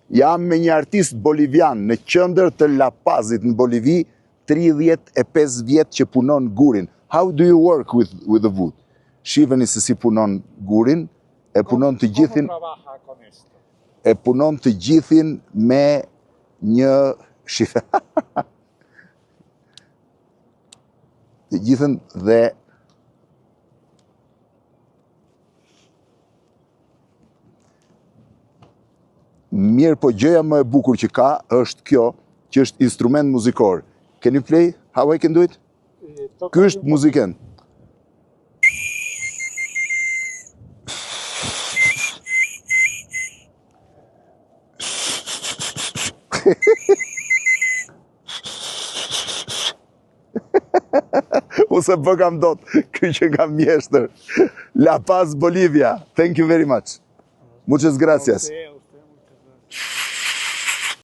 Jam me një artist bolivian në qendër të La Pazit në Bolivi, 35 vjet që punon gurin. How do you work with the wood? Shiheni se si punon gurin, e punon të gjithin me një shife. Të gjithën dhe mirë, po gjëja më e bukur që ka është kjo, që është instrument muzikor. Can you play? How I can do it? Ky është muziken. Ose bë kam dot, ky që kam mjeshtër. La Paz, Bolivia. Thank you very much. Muchas gracias.